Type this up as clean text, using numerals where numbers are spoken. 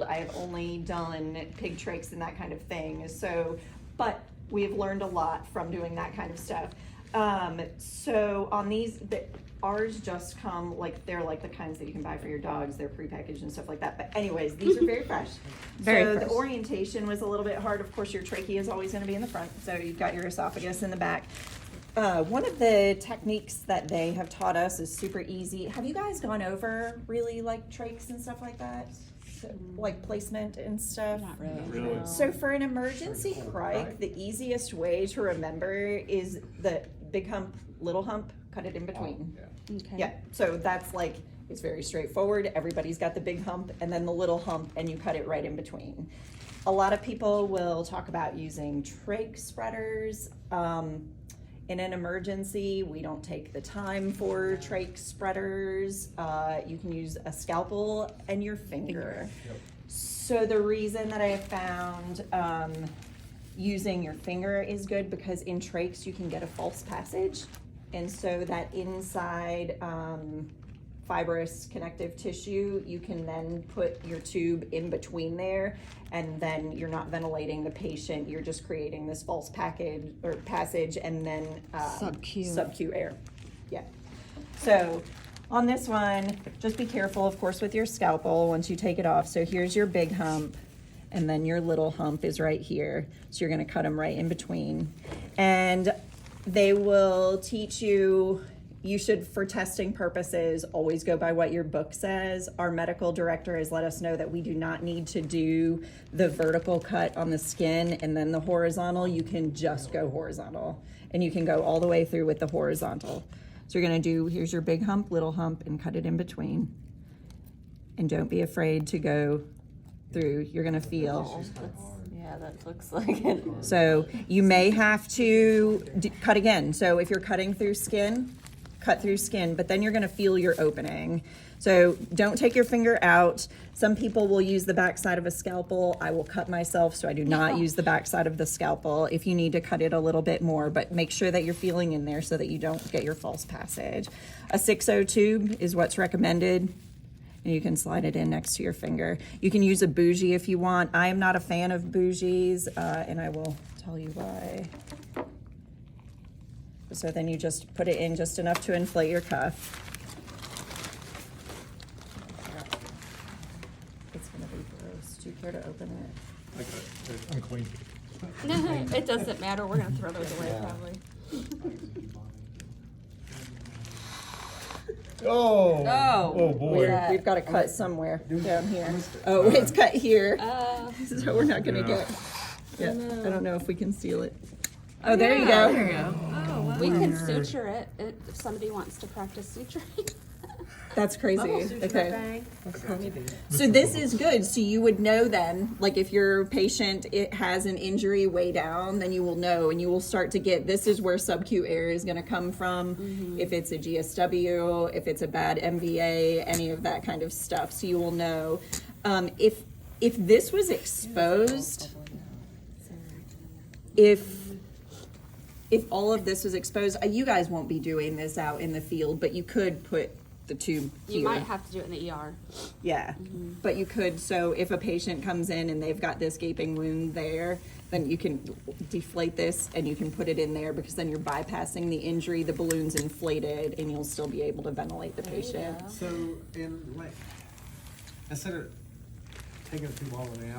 I have only done pig trachs and that kind of thing. So, but we've learned a lot from doing that kind of stuff. So on these, ours just come, like, they're like the kinds that you can buy for your dogs. They're prepackaged and stuff like that. But anyways, these are very fresh. Very so fresh. The orientation was a little bit hard. Of course, your trachea is always going to be in the front. So you've got your esophagus in the back. One of the techniques that they have taught us is super easy. Have you guys gone over really like trachs and stuff like that? So, like placement and stuff? Not really. Not really. No. So for an emergency cric, the easiest way to remember is the big hump, little hump, cut it in between. Okay. Yeah, so that's like, it's very straightforward. Everybody's got the big hump and then the little hump, and you cut it right in between. A lot of people will talk about using trach spreaders. In an emergency, we don't take the time for trach spreaders. You can use a scalpel and your finger. So the reason that I have found using your finger is good because in trachs you can get a false passage. And so that inside fibrous connective tissue, you can then put your tube in between there, and then you're not ventilating the patient, you're just creating this false passage and then sub-Q air. Yeah. So on this one, just be careful, of course, with your scalpel once you take it off. So here's your big hump, and then your little hump is right here. So you're gonna cut them right in between. And they will teach you, you should, for testing purposes, always go by what your book says. Our medical director has let us know that we do not need to do the vertical cut on the skin and then the horizontal. You can just go horizontal, and you can go all the way through with the horizontal. So you're gonna do, here's your big hump, little hump, and cut it in between. And don't be afraid to go through. You're gonna feel. Yeah, that looks like it. So you may have to cut again. So if you're cutting through skin, cut through skin, but then you're gonna feel your opening. So don't take your finger out. Some people will use the backside of a scalpel. I will cut myself, so I do not use the backside of the scalpel if you need to cut it a little bit more, but make sure that you're feeling in there so that you don't get your false passage. A 6/0 tube is what's recommended, and you can slide it in next to your finger. You can use a bougie if you want. I am not a fan of bougies, and I will tell you why. So then you just put it in just enough to inflate your cuff. It's gonna be gross. Do you care to open it? I got it. It's unclean. It doesn't matter. We're gonna throw those away probably. Oh. Oh. Oh boy. We've got to cut somewhere down here. Oh, it's cut here. So we're not gonna get. Yeah, I don't know if we can seal it. Oh, there you go. There you go. Oh, wow. We can suture it if somebody wants to practice suturing. That's crazy. Okay. So this is good. So you would know then, like if your patient it has an injury way down, then you will know, and you will start to get, this is where sub-Q air is going to come from. If it's a GSW, if it's a bad MVA, any of that kind of stuff. So you will know. If this was exposed, if all of this was exposed, you guys won't be doing this out in the field, but you could put the tube here. You might have to do it in the ER. Yeah, but you could, so if a patient comes in and they've got this gaping wound there, then you can deflate this and you can put it in there, because then you're bypassing the injury, the balloon's inflated, and you'll still be able to ventilate the patient. So, in like, instead of taking the tube all the way out,